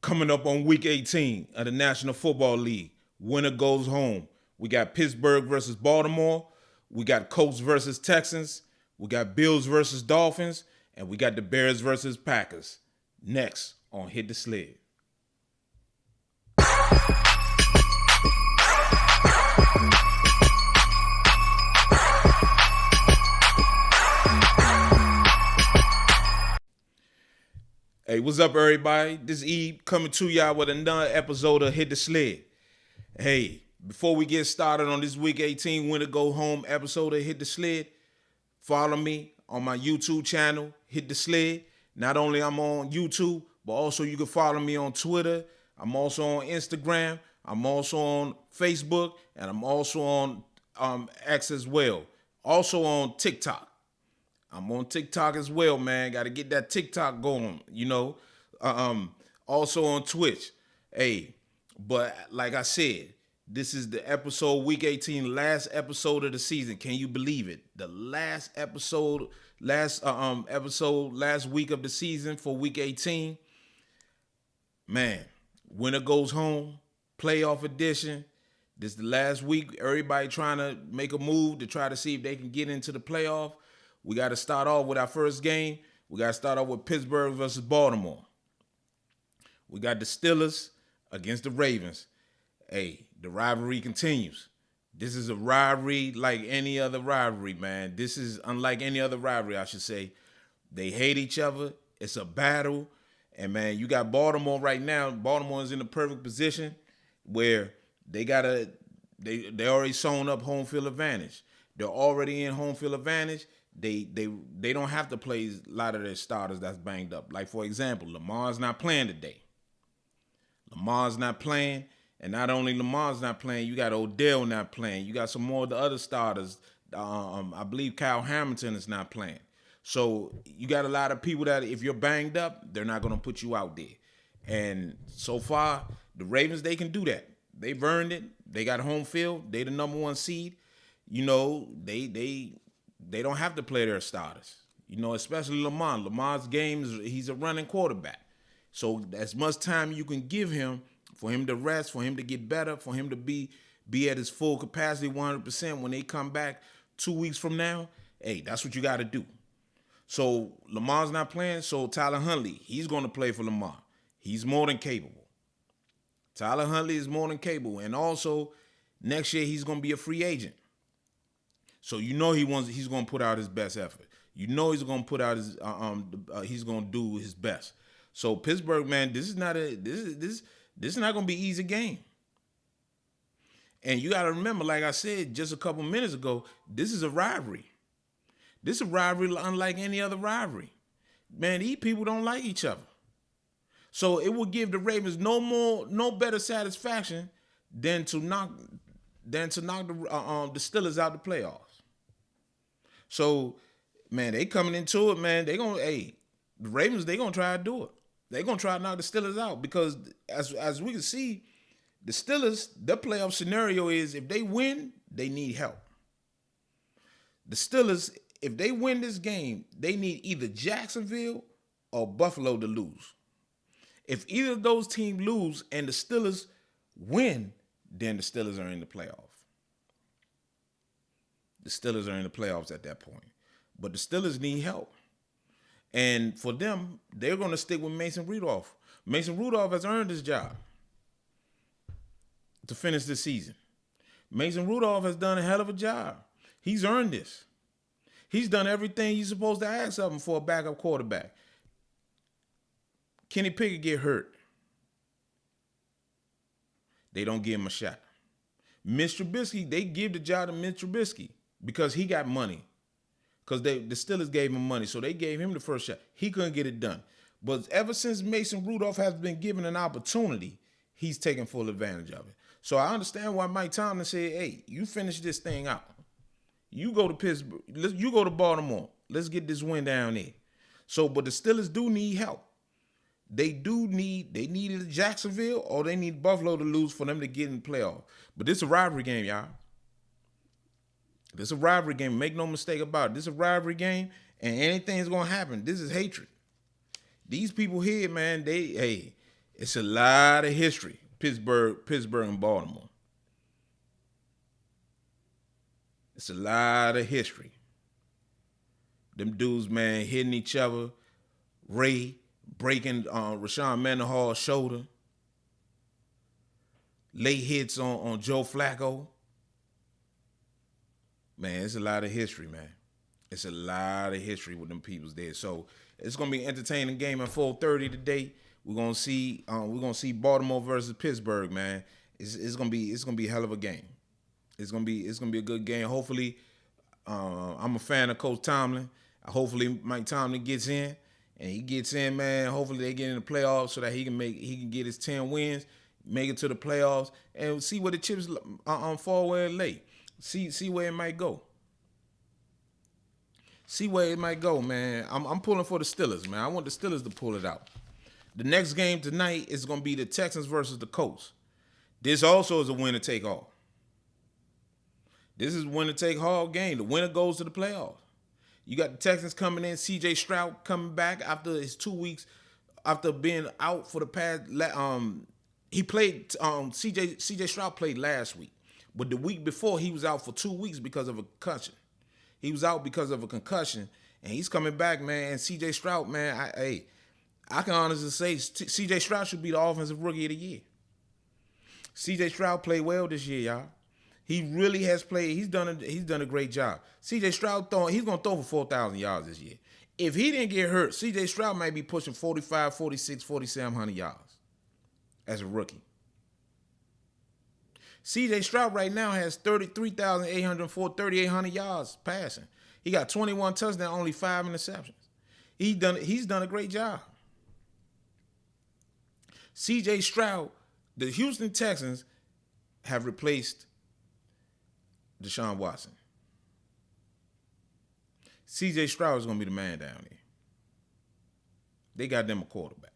Coming up on week 18 of the National Football League, winner goes home. We got Pittsburgh versus Baltimore. We got Colts versus Texans. We got Bills versus Dolphins. And we got the Bears versus Packers. Next on Hit the Sled. Hey, what's up, everybody? This is E coming to y'all with another episode of Hit the Sled. Hey, before we get started on this Week 18 Winner Go Home episode of Hit the Sled, follow me on my YouTube channel, Hit the Sled. Not only I'm on YouTube, but also you can follow me on Twitter. I'm also on Instagram. I'm also on Facebook, and I'm also on X as well. Also on TikTok. I'm on TikTok as well, man. Got to get that TikTok going, you know. Also on Twitch. Hey, but like I said, this is the episode week 18, last episode of the season. Can you believe it? The last episode, last week of the season for week 18. Man, winner goes home, playoff edition. This is the last week. Everybody trying to make a move to try to see if they can get into the playoff. We got to start off with our first game. We got to start off with Pittsburgh versus Baltimore. We got the Steelers against the Ravens. Hey, the rivalry continues. This is a rivalry like any other rivalry, man. This is unlike any other rivalry, I should say. They hate each other. It's a battle. And, man, you got Baltimore right now. Baltimore is in the perfect position where they already sewn up home field advantage. They're already in home field advantage. They don't have to play a lot of their starters that's banged up. Like, for example, Lamar's not playing today. Lamar's not playing. And not only Lamar's not playing, you got Odell not playing. You got some more of the other starters. I believe Kyle Hamilton is not playing. So you got a lot of people that if you're banged up, they're not going to put you out there. And so far, the Ravens, they can do that. They've earned it. They got home field. They the number one seed. You know, they don't have to play their starters, you know, especially Lamar. Lamar's game he's a running quarterback. So as much time you can give him for him to rest, for him to get better, for him to be at his full capacity 100% when they come back 2 weeks from now, hey, that's what you got to do. So Lamar's not playing, so Tyler Huntley, he's going to play for Lamar. He's more than capable. Tyler Huntley is more than capable. And also, next year he's going to be a free agent. So you know he's going to put out his best effort. You know he's going to put out his he's going to do his best. So Pittsburgh, man, this is not going to be an easy game. And you got to remember, like I said just a couple minutes ago, this is a rivalry. This is a rivalry unlike any other rivalry. Man, these people don't like each other. So it will give the Ravens no better satisfaction than to knock the Steelers out the playoffs. So, man, they coming into it, man. The Ravens, they gonna try to do it. They gonna try to knock the Steelers out because as we can see, the Steelers, their playoff scenario is if they win, they need help. The Steelers, if they win this game, they need either Jacksonville or Buffalo to lose. If either of those teams lose and the Steelers win, then the Steelers are in the playoffs. The Steelers are in the playoffs at that point. But the Steelers need help. And for them, they're going to stick with Mason Rudolph. Mason Rudolph has earned his job to finish this season. Mason Rudolph has done a hell of a job. He's earned this. He's done everything you're supposed to ask of him for a backup quarterback. Kenny Pickett get hurt. They don't give him a shot. Mitch Trubisky, they give the job to Mitch Trubisky because he got money. Because the Steelers gave him money, so they gave him the first shot. He couldn't get it done. But ever since Mason Rudolph has been given an opportunity, he's taken full advantage of it. So I understand why Mike Tomlin said, hey, you finish this thing out. You go to Pittsburgh. You go to Baltimore. Let's get this win down there. So, but the Steelers do need help. They needed Jacksonville or they need Buffalo to lose for them to get in the playoff. But this is a rivalry game, y'all. This is a rivalry game. Make no mistake about it. This is a rivalry game, and anything's going to happen. This is hatred. These people here, man, It's a lot of history. Pittsburgh, and Baltimore. It's a lot of history. Them dudes, man, hitting each other. Ray breaking Rashawn Mendenhall's shoulder. Late hits on Joe Flacco. Man, it's a lot of history, man. It's a lot of history with them peoples there. So it's gonna be an entertaining game at 4:30 today. We're gonna see Baltimore versus Pittsburgh, man. It's gonna be a hell of a game. It's gonna be a good game. Hopefully, I'm a fan of Coach Tomlin. Hopefully Mike Tomlin gets in, and he gets in, man. Hopefully they get in the playoffs so that he can get his 10 wins, make it to the playoffs, and see where the chips fall where it lay. See where it might go. See where it might go, man. I'm pulling for the Steelers, man. I want the Steelers to pull it out. The next game tonight is going to be the Texans versus the Colts. This also is a winner take all. This is a winner take all game. The winner goes to the playoffs. You got the Texans coming in. C.J. Stroud coming back after his 2 weeks after being out for the past. He played. C.J. Stroud played last week, but the week before he was out for 2 weeks because of a concussion. He was out because of a concussion, and he's coming back, man. And C.J. Stroud, man, I can honestly say C.J. Stroud should be the offensive rookie of the year. C.J. Stroud played well this year, y'all. He really has played. He's done a great job. C.J. Stroud he's going to throw for 4,000 yards this year. If he didn't get hurt, C.J. Stroud might be pushing 45, 46, 4,700 yards as a rookie. C.J. Stroud right now has 3,800 yards passing. He got 21 touchdowns, only 5 interceptions. He's done a great job. C.J. Stroud, the Houston Texans have replaced Deshaun Watson. C.J. Stroud is going to be the man down there. They got them a quarterback.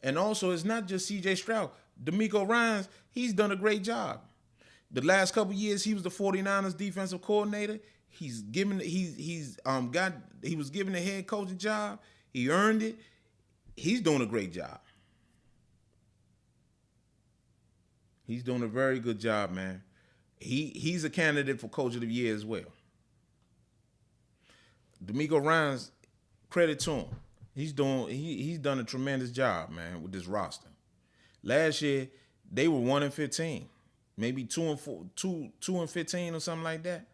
And also, it's not just C.J. Stroud. DeMeco Ryans, he's done a great job. The last couple years, he was the 49ers defensive coordinator. He was given the head coaching job. He earned it. He's doing a great job. He's doing a very good job, man. He's a candidate for coach of the year as well. DeMeco Ryans, credit to him. He's done a tremendous job, man, with this roster. Last year, they were 1-15, maybe 2-15 or something like that.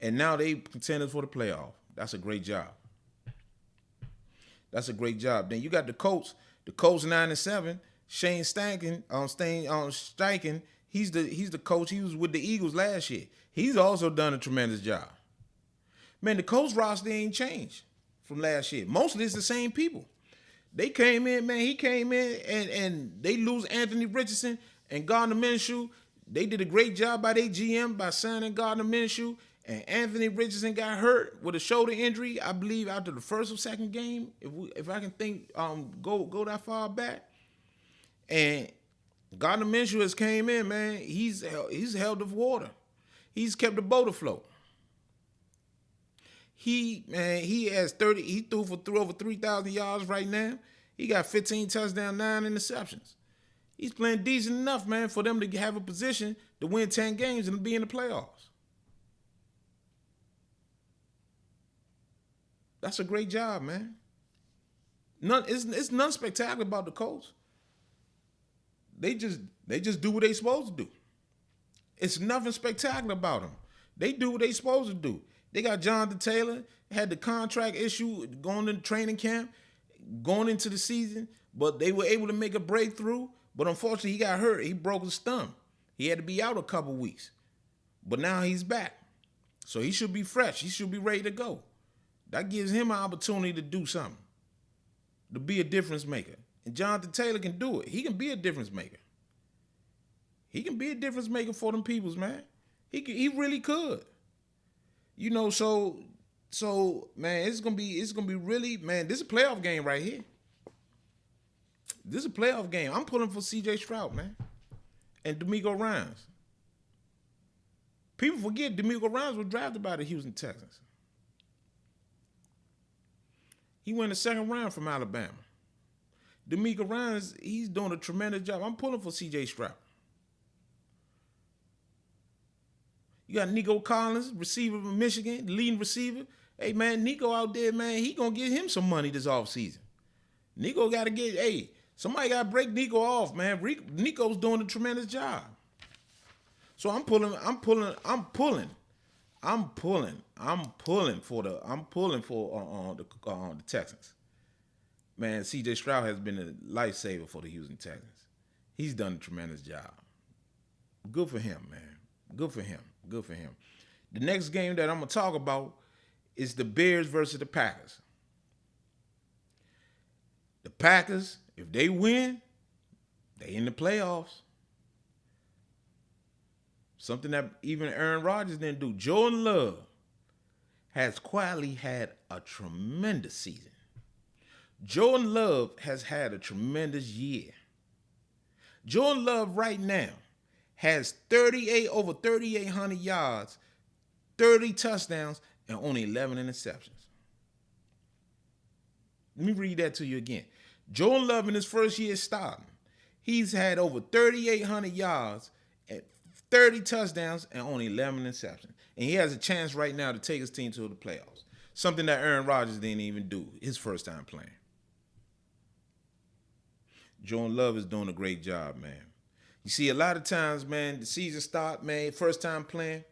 And now they contenders for the playoff. That's a great job. That's a great job. Then you got the Colts. The Colts 9-7. Shane Steichen. He's the coach. He was with the Eagles last year. He's also done a tremendous job. Man, the Colts roster ain't changed from last year. Mostly it's the same people. They came in, man. He came in and they lose Anthony Richardson and Gardner Minshew. They did a great job by their GM by signing Gardner Minshew. And Anthony Richardson got hurt with a shoulder injury, I believe, after the first or second game. If I can think, go that far back. And Gardner Minshew has came in, man. He's held the water. He's kept the boat afloat. He threw over 3,000 yards right now. He got 15 touchdowns, 9 interceptions. He's playing decent enough, man, for them to have a position to win 10 games and be in the playoffs. That's a great job, man. It's nothing spectacular about the Colts. They just do what they supposed to do. It's nothing spectacular about them. They do what they supposed to do. They got Jonathan Taylor, had the contract issue going into training camp, going into the season, but they were able to make a breakthrough. But unfortunately, he got hurt. He broke his thumb. He had to be out a couple weeks. But now he's back. So he should be fresh. He should be ready to go. That gives him an opportunity to do something, to be a difference maker. And Jonathan Taylor can do it. He can be a difference maker. He can be a difference maker for them peoples, man. He really could. You know, so man, it's gonna be really, man. This is a playoff game right here. This is a playoff game. I'm pulling for C.J. Stroud, man, and DeMeco Ryans. People forget DeMeco Ryans was drafted by the Houston Texans. He went the second round from Alabama. D'Amico Ryans, he's doing a tremendous job. I'm pulling for C.J. Stroud. You got Nico Collins, receiver from Michigan, leading receiver. Hey, man, Nico out there, man, he going to get him some money this offseason. Nico got to get, somebody got to break Nico off, man. Nico's doing a tremendous job. So I'm pulling for the Texans. Man, C.J. Stroud has been a lifesaver for the Houston Texans. He's done a tremendous job. Good for him, man. Good for him. Good for him. The next game that I'm going to talk about is the Bears versus the Packers. The Packers, if they win, they in the playoffs. Something that even Aaron Rodgers didn't do. Jordan Love has quietly had a tremendous season. Jordan Love has had a tremendous year. Jordan Love right now has over 3,800 yards, 30 touchdowns, and only 11 interceptions. Let me read that to you again. Jordan Love in his first year starting, he's had over 3,800 yards, 30 touchdowns, and only 11 interceptions. And he has a chance right now to take his team to the playoffs. Something that Aaron Rodgers didn't even do his first time playing. Jordan Love is doing a great job, man. You see, a lot of times, man, the season start, man, first time playing,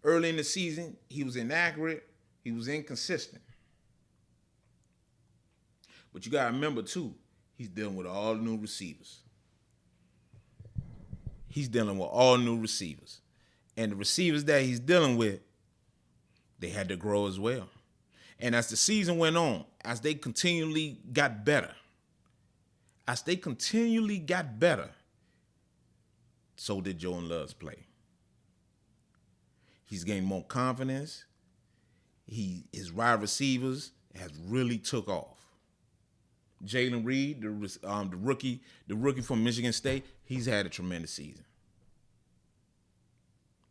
early in the season, he was inaccurate, he was inconsistent. But you got to remember, too, he's dealing with all new receivers. He's dealing with all new receivers. And the receivers that he's dealing with, they had to grow as well. And as the season went on, as they continually got better, so did Jordan Love's play. He's gained more confidence. His wide receivers has really took off. Jalen Reed, the rookie from Michigan State, he's had a tremendous season.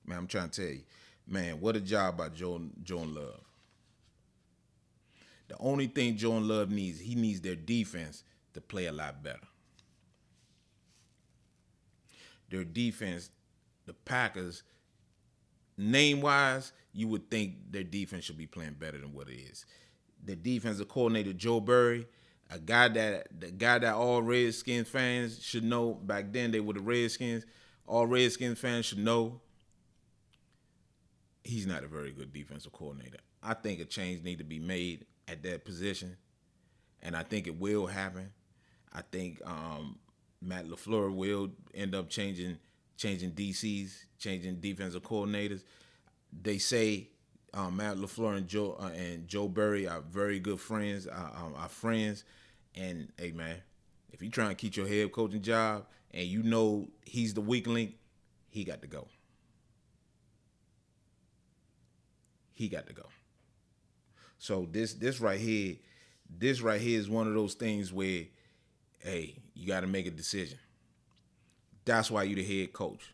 Man, I'm trying to tell you, man, what a job by Jordan Love. The only thing Jordan Love needs, he needs their defense to play a lot better. Their defense, the Packers, name-wise, you would think their defense should be playing better than what it is. The defensive coordinator, Joe Burry, the guy that all Redskins fans should know. Back then they were the Redskins. All Redskins fans should know he's not a very good defensive coordinator. I think a change needs to be made at that position, and I think it will happen. I think Matt LaFleur will end up changing DCs, changing defensive coordinators. They say Matt LaFleur and Joe Burry are very good friends, are friends. And, hey, man, if you're trying to keep your head coaching job and you know he's the weak link, he got to go. He got to go. So this right here is one of those things where, hey, you got to make a decision. That's why you're the head coach.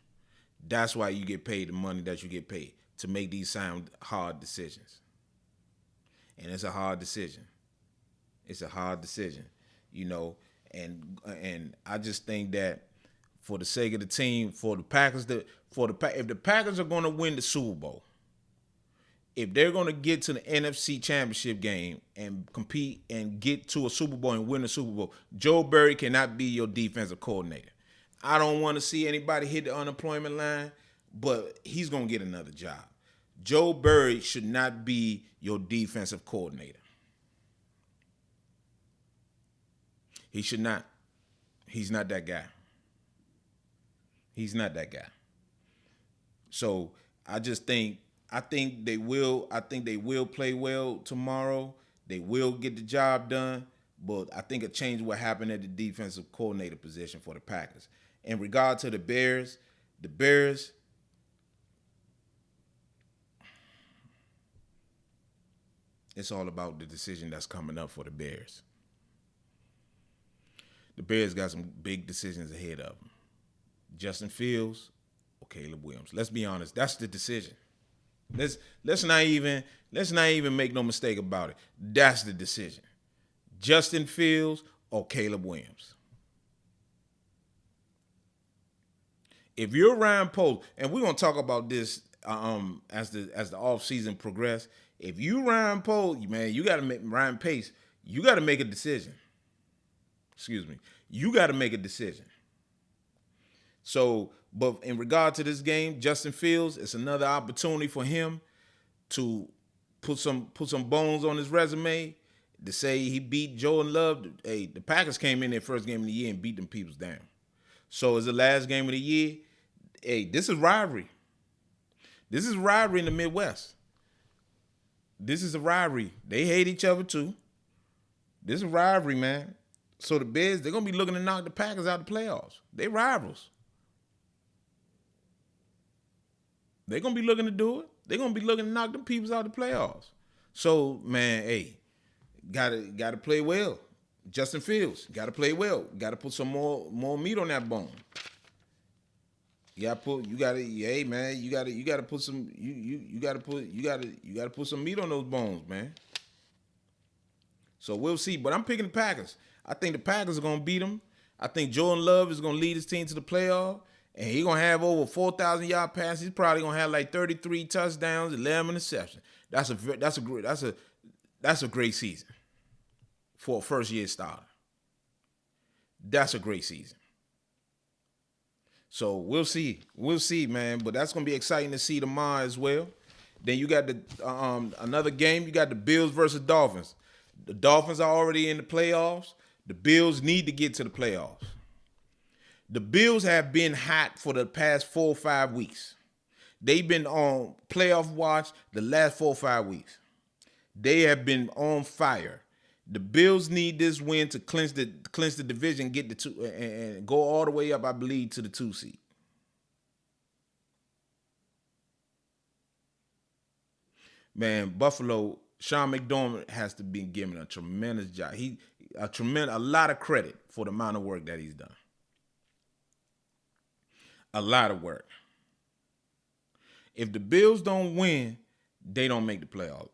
That's why you get paid the money that you get paid, to make these hard decisions. And it's a hard decision. It's a hard decision, and I just think that for the sake of the team, for the Packers, if the Packers are going to win the Super Bowl, if they're going to get to the NFC Championship game and compete and get to a Super Bowl and win the Super Bowl, Joe Burry cannot be your defensive coordinator. I don't want to see anybody hit the unemployment line, but he's going to get another job. Joe Burry should not be your defensive coordinator. He should not. He's not that guy. He's not that guy. So I think they will play well tomorrow. They will get the job done, but I think a change will happen at the defensive coordinator position for the Packers. In regard to the Bears, it's all about the decision that's coming up for the Bears. The Bears got some big decisions ahead of them. Justin Fields or Caleb Williams. Let's be honest, that's the decision. Let's not even make no mistake about it. That's the decision. Justin Fields or Caleb Williams. If you're Ryan Poles, and we're gonna talk about this as the offseason progress. If you Ryan Poles, man, you gotta make Ryan Pace, you gotta make a decision. Excuse me. You gotta make a decision. So, but in regard to this game, Justin Fields, it's another opportunity for him to put some bones on his resume to say he beat Jordan Love. Hey, the Packers came in their first game of the year and beat them peoples down. So it's the last game of the year. Hey, this is rivalry. This is rivalry in the Midwest. This is a rivalry. They hate each other too. This is a rivalry, man. So the Bears, they're gonna be looking to knock the Packers out of the playoffs. They rivals. They're gonna be looking to do it. They're gonna be looking to knock them peoples out of the playoffs. So, man, hey, gotta play well. Justin Fields, gotta play well. Gotta put some more meat on that bone. You gotta put some meat on those bones, man. So we'll see. But I'm picking the Packers. I think the Packers are gonna beat them. I think Jordan Love is gonna lead his team to the playoff, and he's gonna have over 4,000 yard passes. He's probably gonna have like 33 touchdowns, 11 interceptions. That's a great season for a first year starter. That's a great season. So we'll see, man. But that's gonna be exciting to see tomorrow as well. Then you got the another game. You got the Bills versus Dolphins. The Dolphins are already in the playoffs. The Bills need to get to the playoffs. The Bills have been hot for the past 4 or 5 weeks. They've been on playoff watch the last 4 or 5 weeks. They have been on fire. The Bills need this win to clinch the division, get the 2 and go all the way up, I believe, to the 2 seed. Man, Buffalo, Sean McDermott has to be given a tremendous job. A lot of credit for the amount of work that he's done. A lot of work. If the Bills don't win, they don't make the playoffs.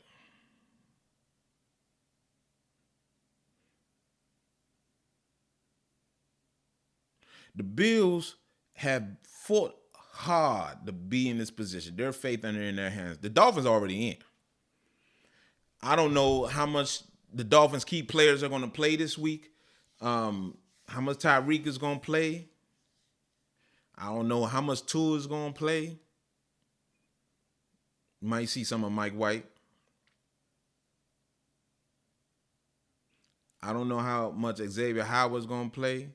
The Bills have fought hard to be in this position. Their faith are in their hands. The Dolphins are already in. I don't know how much the Dolphins' key players are going to play this week. How much Tyreek is going to play. I don't know how much Tua is going to play. You might see some of Mike White. I don't know how much Xavier Howard's going to play.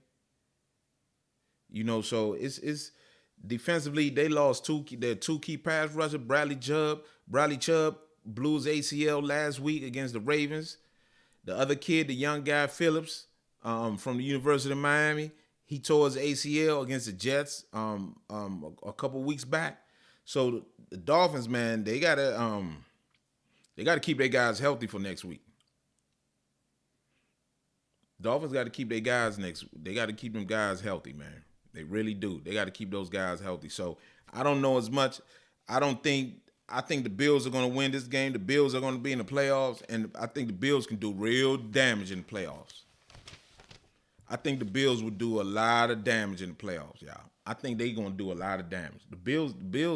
So it's defensively they lost their 2 key pass rushers. Bradley Chubb blew his ACL last week against the Ravens. The other kid, the young guy Phillips, from the University of Miami, he tore his ACL against the Jets a couple weeks back. So the Dolphins, man, they gotta keep their guys healthy for next week. Dolphins got to keep their guys They got to keep them guys healthy, man. They really do. They got to keep those guys healthy. So I don't know as much. I think the Bills are going to win this game. The Bills are going to be in the playoffs, and I think the Bills can do real damage in the playoffs. I think the Bills will do a lot of damage in the playoffs, y'all. I think they're going to do a lot of damage. The Bills,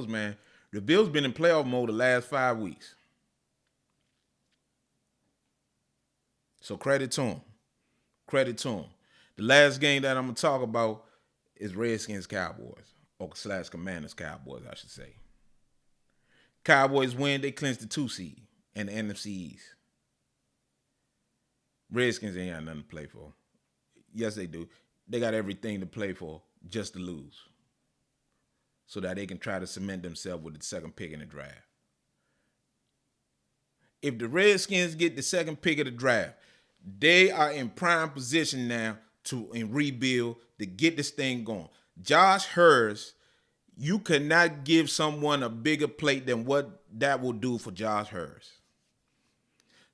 man, the Bills been in playoff mode the last 5 weeks. So credit to them. Credit to them. The last game that I'm going to talk about is Redskins Cowboys, or / Commanders Cowboys, I should say. Cowboys win, they clinch the 2 seed in the NFC East. Redskins ain't got nothing to play for. Yes, they do. They got everything to play for just to lose, so that they can try to cement themselves with the 2nd pick in the draft. If the Redskins get the 2nd pick of the draft, they are in prime position now to rebuild, to get this thing going. Josh Hurst, you cannot give someone a bigger plate than what that will do for Josh Hurst.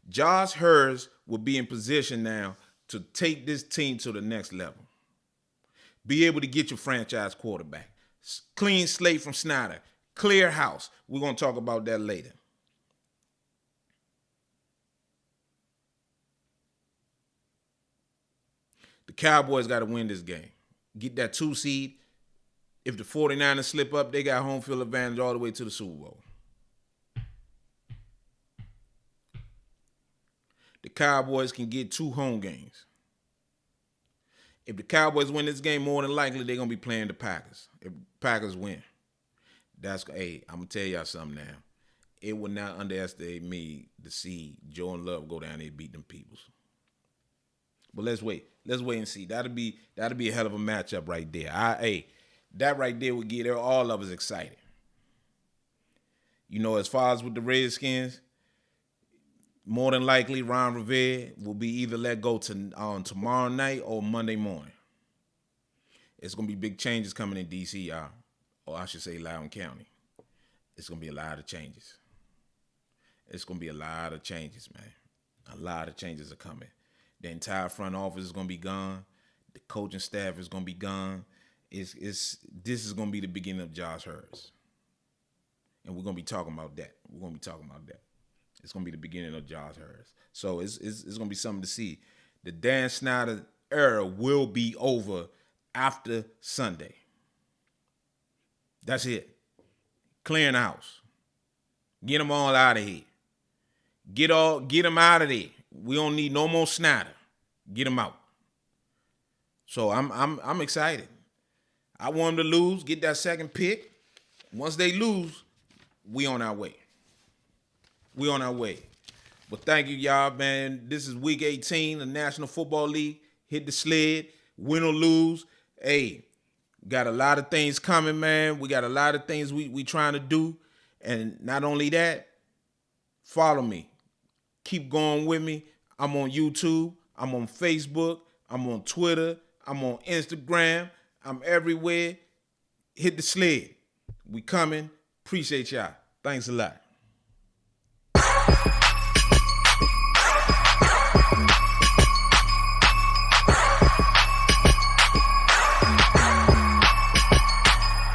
Josh Hurst will be in position now to take this team to the next level. Be able to get your franchise quarterback. Clean slate from Snyder. Clear house. We're going to talk about that later. Cowboys got to win this game. Get that 2 seed. If the 49ers slip up, they got home field advantage all the way to the Super Bowl. The Cowboys can get 2 home games. If the Cowboys win this game, more than likely they're going to be playing the Packers. If the Packers win, I'm going to tell y'all something now. It would not underestimate me to see Jordan Love go down there and beat them peoples. But let's wait. Let's wait and see. That'll be a hell of a matchup right there. That right there would get all of us excited. You know, as far as with the Redskins, more than likely Ron Rivera will be either let go on tomorrow night or Monday morning. It's going to be big changes coming in D.C., y'all. Or I should say Loudoun County. It's going to be a lot of changes. It's going to be a lot of changes, man. A lot of changes are coming. The entire front office is going to be gone. The coaching staff is going to be gone. This is going to be the beginning of Josh Hurts. And we're going to be talking about that. It's going to be the beginning of Josh Hurts. So it's going to be something to see. The Dan Snyder era will be over after Sunday. That's it. Clearing the house. Get them all out of here. Get them out of there. We don't need no more Snyder. Get them out. So I'm excited. I want them to lose, get that second pick. Once they lose, we on our way. But thank you, y'all, man. This is week 18 of the National Football League. Hit the sled, win or lose. Hey, got a lot of things coming, man. We got a lot of things we trying to do. And not only that, follow me. Keep going with me. I'm on YouTube. I'm on Facebook. I'm on Twitter. I'm on Instagram. I'm everywhere. Hit the sled. We coming. Appreciate y'all. Thanks a lot.